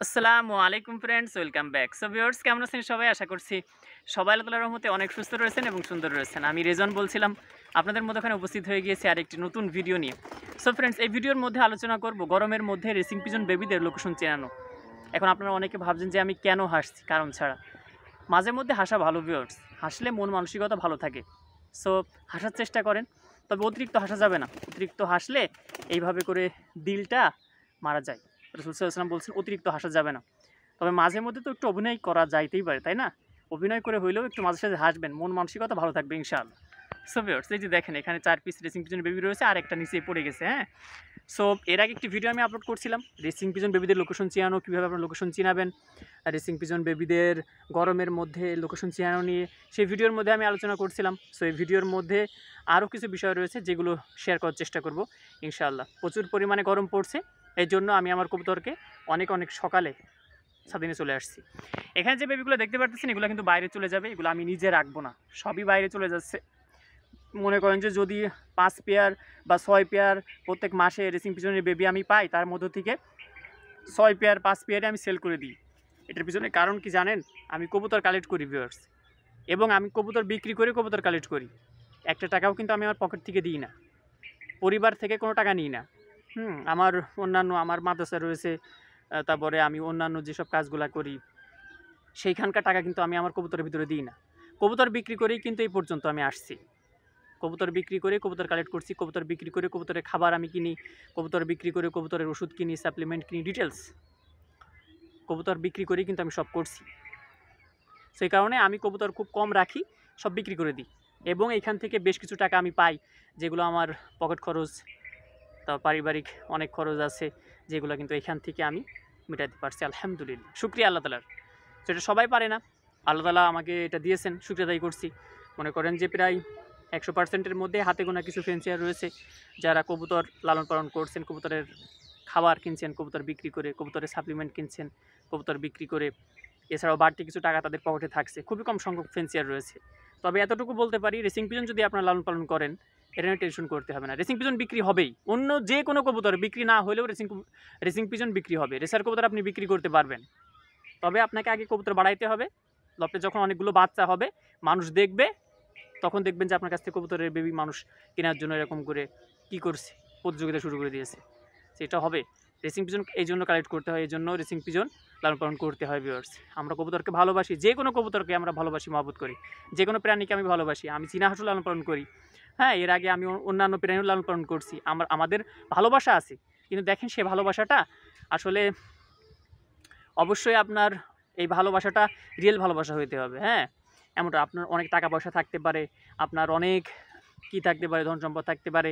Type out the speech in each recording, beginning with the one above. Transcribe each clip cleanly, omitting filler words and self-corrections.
আসসালামু আলাইকুম friends, welcome back. So viewers, কেমন আছেন সবাই? আশা করছি সবাই আল্লাহ তাআলার রহমতে অনেক সুস্থ রয়েছেন এবং সুন্দর রয়েছেন। আমি রেজন বলছিলাম, আপনাদের মধ্যখানে উপস্থিত হয়ে গিয়েছি আরেকটি নতুন ভিডিও নিয়ে। সো ফ্রেন্ডস, এই ভিডিওর মধ্যে আলোচনা করব গরমের মধ্যে রেসিং পিজন বেবিদের লোকেশন চেনানো। এখন আপনারা অনেকে ভাবছেন যে আমি কেন হাসছি কারণ ছাড়া। মাঝে মধ্যে হাসা ভালো ভিউয়ার্স, হাসলে মন মানসিকতা ভালো থাকে। সো হাসার চেষ্টা করেন, তবে অতিরিক্ত হাসা যাবে না। অতিরিক্ত হাসলে এইভাবে করে দিলটা মারা যায়। রাসূল সাল্লাল্লাহু আলাইহি ওয়াসাল্লাম বলছেন অতিরিক্ত হাসা যাবে না। তবে মাঝে মধ্যে তো একটু অভিনয় করা যাইতেই পারে, তাই না? অভিনয় করে হইলেও একটু মাঝে সাঝে হাসবেন, মন মানসিকতা ভালো থাকবে ইনশাআল্লাহ। সো ভিউয়ার্স, এই যে দেখেন এখানে ৪ পিস রেসিং পিজন বেবি রয়েছে আর একটা নিচে পড়ে গেছে, হ্যাঁ? সো এর আগে একটি ভিডিও আমি আপলোড করছিলাম রেসিং পিজন বেবিদের লোকেশন চিনানো, কীভাবে আপনার লোকেশন চিনাবেন, রেসিং পিজন বেবিদের গরমের মধ্যে লোকেশন চিনানো নিয়ে। সেই ভিডিওর মধ্যে আমি আলোচনা করছিলাম। সো এই ভিডিওর মধ্যে আরও কিছু বিষয় রয়েছে যেগুলো শেয়ার করার চেষ্টা করব ইনশাআল্লাহ। প্রচুর পরিমাণে গরম পড়ছে, এই জন্য আমি আমার কবুতরকে অনেক অনেক সকালে ছাদে নিয়ে চলে আসছি। এখানে যে বেবিগুলো দেখতে পারতেছেন এগুলো কিন্তু বাইরে চলে যাবে, এগুলো আমি নিজে রাখবো না, সবই বাইরে চলে যাচ্ছে। মনে করেন যে যদি 5 পেয়ার বা 6 পেয়ার প্রত্যেক মাসে রেসিং পিজনের বেবি আমি পাই, তার মধ্য থেকে 6 পেয়ার 5 পেয়ারে আমি সেল করে দিই। এটার পিছনে কারণ কি জানেন? আমি কবুতর কালেক্ট করি ভিউয়ার্স, এবং আমি কবুতর বিক্রি করে কবুতর কালেক্ট করি। একটা টাকাও কিন্তু আমি আমার পকেট থেকে দিই না, পরিবার থেকে কোনো টাকা নিই না। আমার অন্যান্য আমার মাদ্রাসা রয়েছে, তারপরে আমি অন্যান্য যেসব কাজগুলো করি সেইখানকার টাকা কিন্তু আমি আমার কবুতরের ভিতরে দিই না। কবুতর বিক্রি করেই কিন্তু এই পর্যন্ত আমি আসছি। কবুতর বিক্রি করে কবুতর কালেক্ট করছি, কবুতর বিক্রি করে কবুতরের খাবার আমি কিনি, কবুতর বিক্রি করে কবুতরের ওষুধ কিনি, সাপ্লিমেন্ট কিনি, ডিটেলস কবুতর বিক্রি করেই কিন্তু আমি সব করছি। সেই কারণে আমি কবুতর খুব কম রাখি, সব বিক্রি করে দিই, এবং এইখান থেকে বেশ কিছু টাকা আমি পাই, যেগুলো আমার পকেট খরচ, তা পারিবারিক অনেক খরচ আছে, যেগুলো কিন্তু এখান থেকে আমি মেটাতে পারছি আলহামদুলিল্লাহ। শুকরিয়া আল্লাহ তালার। সেটা সবাই পারে না, আল্লাহ তালা আমাকে এটা দিয়েছেন, শুকরিয়া আদায় করছি। মনে করেন যে প্রায় 100%-এর মধ্যে হাতে গোনা কিছু ফ্যান্সিয়ার রয়েছে যারা কবুতর লালন পালন করছেন, কবুতরের খাবার কিনছেন, কবুতর বিক্রি করে, কবুতরের সাপ্লিমেন্ট কিনছেন কবুতর বিক্রি করে। এছাড়াও বাড়তি কিছু টাকা তাদের পকেটে থাকছে। খুবই কম সংখ্যক ফ্যান্সিয়ার রয়েছে। তবে এতটুকু বলতে পারি, রেসিং পিজন যদি আপনারা লালন পালন করেন, এটা নিয়ে টেনশন করতে হবে না। রেসিং পিজন বিক্রি হবেই, অন্য যে কোনো কবুতর বিক্রি না হলেও রেসিং পিজন বিক্রি হবে। রেসার কবুতর আপনি বিক্রি করতে পারবেন, তবে আপনাকে আগে কবুতর বাড়াইতে হবে। লপে যখন অনেকগুলো বাচ্চা হবে, মানুষ দেখবে, তখন দেখবেন যে আপনার কাছ থেকে কবুতরের বেবি মানুষ কেনার জন্য এরকম করে কী করছে, প্রতিযোগিতা শুরু করে দিয়েছে। সেটা হবে। রেসিং পিজন এই জন্য কালেক্ট করতে হয়, এই জন্য রেসিং পিজন লালন পালন করতে হয় ভিউয়ার্স। আমরা কবুতরকে ভালোবাসি, যে কোনো কবুতরকে আমরা ভালোবাসি, মহব্বত করি, যে কোনো প্রাণীকে আমি ভালোবাসি। আমি চীনা হাঁসও লালন পালন করি, হ্যাঁ, এর আগে আমি অন্যান্য প্রাণীও লালন পালন করছি। আমাদের ভালোবাসা আছে, কিন্তু দেখেন সে ভালোবাসাটা আসলে অবশ্যই আপনার এই ভালোবাসাটা রিয়েল ভালোবাসা হইতে হবে, হ্যাঁ। এমনটা আপনার অনেক টাকা পয়সা থাকতে পারে, আপনার অনেক কী থাকতে পারে, ধন সম্পদ থাকতে পারে,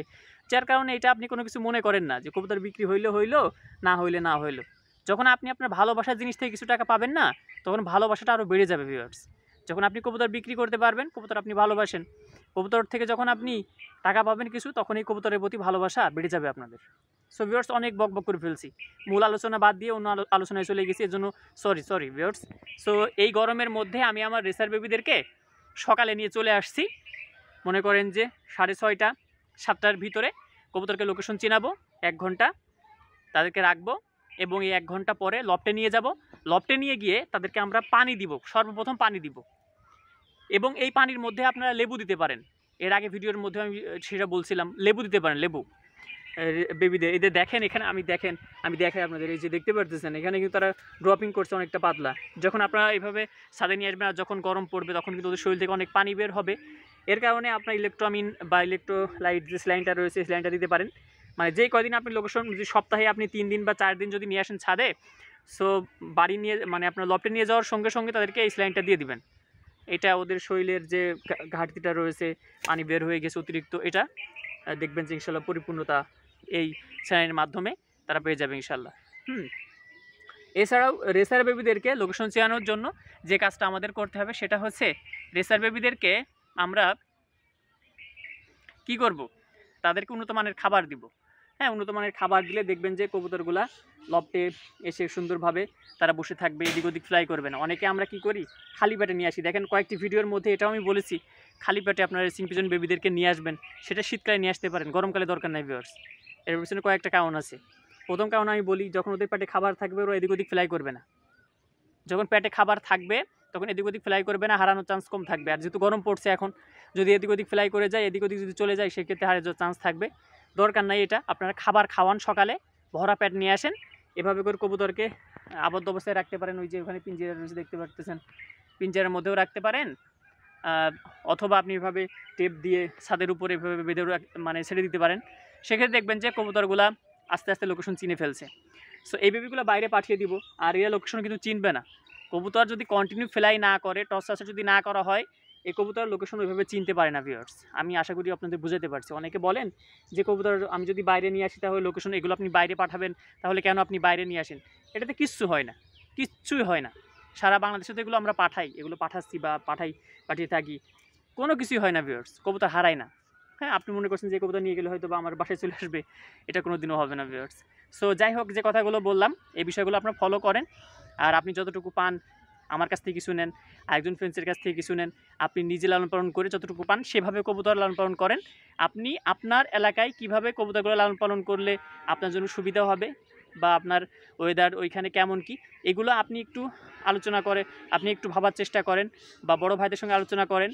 যার কারণে এটা আপনি কোনো কিছু মনে করেন না যে কবুতর বিক্রি হইলো হইলো, না হইলে না হইলো। যখন আপনি আপনার ভালোবাসার জিনিস থেকে কিছু টাকা পাবেন না, তখন ভালোবাসাটা আরও বেড়ে যাবে ভিউয়ার্স। যখন আপনি কবুতর বিক্রি করতে পারবেন, কবুতর আপনি ভালোবাসেন, কবুতর থেকে যখন আপনি টাকা পাবেন কিছু, তখন এই কবুতরের প্রতি ভালোবাসা বেড়ে যাবে আপনাদের। সো ভিউয়ার্স, অনেক বকবক করে ফেলছি, মূল আলোচনা বাদ দিয়ে অন্য আলোচনায় চলে গেছি, এর জন্য সরি ভিউয়ার্স। সো এই গরমের মধ্যে আমি আমার রেসার বেবিদেরকে সকালে নিয়ে চলে আসছি। মনে করেন যে 6:30 7টার ভিতরে কবুতরকে লোকেশন চেনাবো, 1 ঘন্টা তাদেরকে রাখবো, এবং এই 1 ঘন্টা পরে লফটে নিয়ে যাব। লফটে নিয়ে গিয়ে তাদেরকে আমরা পানি দিব, সর্বপ্রথম পানি দিব, এবং এই পানির মধ্যে আপনারা লেবু দিতে পারেন। এর আগে ভিডিওর মধ্যে আমি সেটা বলছিলাম, লেবু দিতে পারেন, লেবু বেবিদের। এদের দেখেন এখানে, আমি দেখাই আপনাদের, এই যে দেখতে পারতেছেন এখানে কিন্তু তারা ড্রপিং করছে অনেকটা পাতলা। যখন আপনারা এইভাবে ছাদে নিয়ে আসবেন আর যখন গরম পড়বে, তখন কিন্তু ওদের শরীর থেকে অনেক পানি বের হবে। এর কারণে আপনার ইলেকট্রোমিন বা ইলেকট্রোলাইট যে স্যালাইনটা রয়েছে, স্যালাইনটা দিতে পারেন। মানে যেই কয়দিন আপনি লোকেশন, যদি সপ্তাহে আপনি 3 দিন বা 4 দিন যদি নিয়ে আসেন ছাদে, সো বাড়ি নিয়ে, মানে আপনার লফটে নিয়ে যাওয়ার সঙ্গে সঙ্গে তাদেরকে এই স্যালাইনটা দিয়ে দিবেন। এটা ওদের শরীরের যে ঘাটতিটা রয়েছে, পানি বের হয়ে গেছে অতিরিক্ত, এটা দেখবেন যে ইনশাল্লাহ পরিপূর্ণতা এই চ্যানেলের মাধ্যমে তারা পেয়ে যাবে ইনশাল্লাহ। এছাড়াও রেসার বেবিদেরকে লোকেশন চেনানোর জন্য যে কাজটা আমাদের করতে হবে সেটা হচ্ছে, রেসার বেবিদেরকে আমরা কি করব, তাদেরকে উন্নত মানের খাবার দিব। হ্যাঁ, উন্নত মানের খাবার দিলে দেখবেন যে কবুতরগুলা লফটে এসে সুন্দরভাবে তারা বসে থাকবে, এদিক ওদিক ফ্লাই করবে না। অনেকে আমরা কি করি, খালি পেটে নিয়ে আসি। দেখেন কয়েকটি ভিডিওর মধ্যে এটাও আমি বলেছি, খালি পেটে আপনারা রেসিং পিজন বেবিদেরকে নিয়ে আসবেন, সেটা শীতকালে নিয়ে আসতে পারেন, গরমকালে দরকার নাই ভিউয়ার্স। এর পিছনে কয়েকটা কারণ আছে। প্রথম কারণ আমি বলি, যখন ওদের পেটে খাবার থাকবে ওরা এদিক ওদিক ফ্লাই করবে না। যখন পেটে খাবার থাকবে তখন এদিক ওদিক ফ্লাই করবে না, হারানোর চান্স কম থাকবে। আর যেহেতু গরম পড়ছে এখন, যদি এদিক ওদিক ফ্লাই করে যায়, এদিক ওদিক যদি চলে যায়, সেক্ষেত্রে হারার চান্স থাকবে। দরকার নাই এটা। আপনারা খাবার খাওয়ান, সকালে ভরা পেট নিয়ে আসেন। এভাবে করে কবুতরকে আবদ্ধ অবস্থায় রাখতে পারেন। ওই যে ওখানে পিঞ্জিরা রয়েছে দেখতে পারতেছেন, পিঞ্জিরার মধ্যেও রাখতে পারেন, অথবা আপনি এভাবে টেপ দিয়ে ছাদের উপরে এভাবে বেঁধে মানে ছেড়ে দিতে পারেন। সেক্ষেত্রে দেখবেন যে কবুতরগুলা আস্তে আস্তে লোকেশন চিনে ফেলছে। সো এই বেবিগুলো বাইরে পাঠিয়ে দিব, আর এরা লোকেশন কিন্তু চিনবে না। কবুতর যদি কন্টিনিউ ফ্লাই না করে, টস চাষে যদি না করা হয়, এই কবুতর লোকেশন ওইভাবে চিনতে পারে না ভিউয়ার্স। আমি আশা করি আপনাদের বুঝাতে পারছি। অনেকে বলেন যে কবুতর আমি যদি বাইরে নিয়ে আসি তাহলে লোকেশন এগুলো আপনি বাইরে পাঠাবেন, তাহলে কেন আপনি বাইরে নিয়ে আসেন? এটাতে কিচ্ছু হয় না, কিচ্ছুই হয় না। সারা বাংলাদেশে তো এগুলো আমরা পাঠাই, এগুলো পাঠাচ্ছি বা পাঠিয়ে থাকি, কোনো কিছুই হয় না ভিউয়ার্স। কবুতর হারায় না। হ্যাঁ, আপনি মনে করছেন যে কবুতর নিয়ে গেলে হয়তো বা আমার বাসায় চলে আসবে, এটা কোনো দিনও হবে না ভিউয়ার্স। সো যাই হোক, যে কথাগুলো বললাম এই বিষয়গুলো আপনারা ফলো করেন। আর আপনি যতটুকু পান আমার কাছ থেকে কিছু নেন, আরেকজন ফ্রেন্ডসের কাছ থেকে কিছু নেন। আপনি নিজে লালন পালন করে যতটুকু পান সেভাবে কবুতর লালন পালন করেন। আপনি আপনার এলাকায় কিভাবে কবুতরগুলো লালন পালন করলে আপনার জন্য সুবিধা হবে, বা আপনার ওয়েদার ওইখানে কেমন কি, এগুলো আপনি একটু আলোচনা করে আপনি একটু ভাবার চেষ্টা করেন, বা বড় ভাইদের সঙ্গে আলোচনা করেন।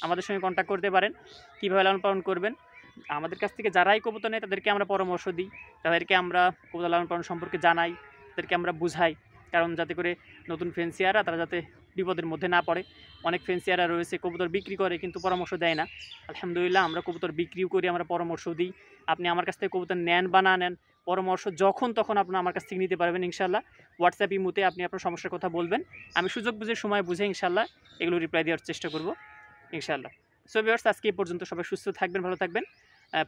আমাদের সঙ্গে কন্ট্যাক্ট করতে পারেন কীভাবে লালন পালন করবেন। আমাদের কাছ থেকে যারাই কবুতর নেয় তাদেরকে আমরা পরামর্শ দিই, তাদেরকে আমরা কবুতর লালন পালন সম্পর্কে জানাই, তাদেরকে আমরা বুঝাই, কারণ যাতে করে নতুন ফেন্সিয়াররা তারা যাতে বিপদের মধ্যে না পড়ে। অনেক ফেন্সিয়াররা রয়েছে কবুতর বিক্রি করে কিন্তু পরামর্শ দেয় না। আলহামদুলিল্লাহ আমরা কবুতর বিক্রিও করি, আমরা পরামর্শ দিই। আপনি আমার কাছ থেকে কবুতর নেন বা না নেন, পরামর্শ যখন তখন আপনি আমার কাছ থেকে নিতে পারবেন ইনশাল্লাহ। হোয়াটসঅ্যাপ ইমোতে আপনি আপনার সমস্যার কথা বলবেন, আমি সুযোগ বুঝে সময় বুঝে ইনশাল্লাহ এগুলো রিপ্লাই দেওয়ার চেষ্টা করব ইনশাল্লাহ। সো ভিউয়ার্স, আজকে এই পর্যন্ত। সবাই সুস্থ থাকবেন, ভালো থাকবেন।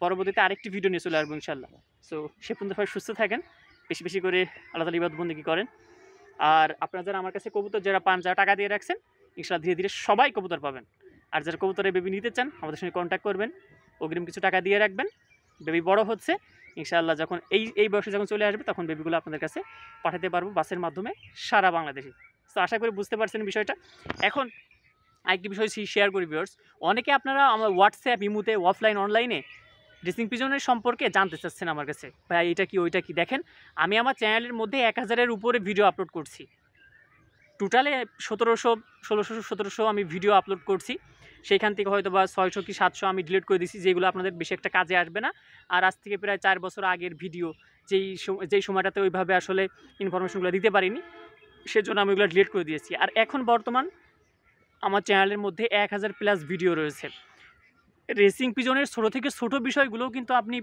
পরবর্তীতে আরেকটি ভিডিও নিয়ে চলে আসবো ইনশাল্লাহ। সো সে পর্যন্ত সবাই সুস্থ থাকেন, বেশি বেশি করে আল্লাহ তাআলা ইবাদত বন্দেগী করেন। আর আপনারা যারা আমার কাছে কবুতর যারা পান, যারা টাকা দিয়ে রাখছেন, ইনশাল্লাহ ধীরে ধীরে সবাই কবুতর পাবেন। আর যারা কবুতরের বেবি নিতে চান আমাদের সঙ্গে কন্ট্যাক্ট করবেন, অগ্রিম কিছু টাকা দিয়ে রাখবেন। বেবি বড় হচ্ছে ইনশাআল্লাহ, যখন এই বয়সে যখন চলে আসবে তখন বেবিগুলো আপনাদের কাছে পাঠাতে পারবো বাসের মাধ্যমে সারা বাংলাদেশে। তো আশা করি বুঝতে পারছেন বিষয়টা। এখন আরেকটি বিষয় শেয়ার করি ভিউয়ার্স, অনেকে আপনারা আমার হোয়াটসঅ্যাপ ইমুতে অফলাইন অনলাইনে ড্রেসিং পিজনের সম্পর্কে জানতে চাচ্ছেন আমার কাছে, ভাই এটা কি ওইটা কি। দেখেন, আমি আমার চ্যানেলের মধ্যে 1000-এর উপরে ভিডিও আপলোড করছি। টোটালে 1700 আমি ভিডিও আপলোড করছি। সেইখান থেকে হয়তো বা 600 কি 700 আমি ডিলিট করে দিয়েছি, যেগুলো আপনাদের বেশি একটা কাজে আসবে না। আর আজ থেকে প্রায় 4 বছর আগের ভিডিও, যেই সময়টাতে ওইভাবে আসলে ইনফরমেশনগুলো দিতে পারিনি, সেজন্য আমি ওগুলো ডিলিট করে দিয়েছি। আর এখন বর্তমান আমার চ্যানেলের মধ্যে 1000+ ভিডিও রয়েছে। রেসিং পিজনের ছোটো থেকে ছোটো বিষয়গুলোও কিন্তু আপনি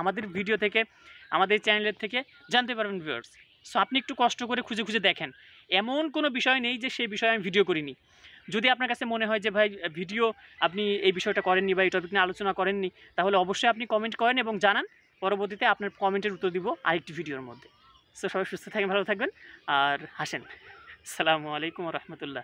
আমাদের ভিডিও থেকে, আমাদের চ্যানেলের থেকে জানতে পারবেন ভিউয়ার্স। সো আপনি একটু কষ্ট করে খুঁজে খুঁজে দেখেন, এমন কোনো বিষয় নেই যে সেই বিষয়ে আমি ভিডিও করিনি। যদি আপনার কাছে মনে হয় যে ভাই ভিডিও আপনি এই বিষয়টা করেননি বা এই টপিক নিয়ে আলোচনা করেননি, তাহলে অবশ্যই আপনি কমেন্ট করেন এবং জানান। পরবর্তীতে আপনার কমেন্টের উত্তর দিব আরেকটি ভিডিওর মধ্যে। সো সবাই সুস্থ থাকেন, ভালো থাকবেন আর হাসেন। আসসালামু আলাইকুম ওয়া রাহমাতুল্লাহ।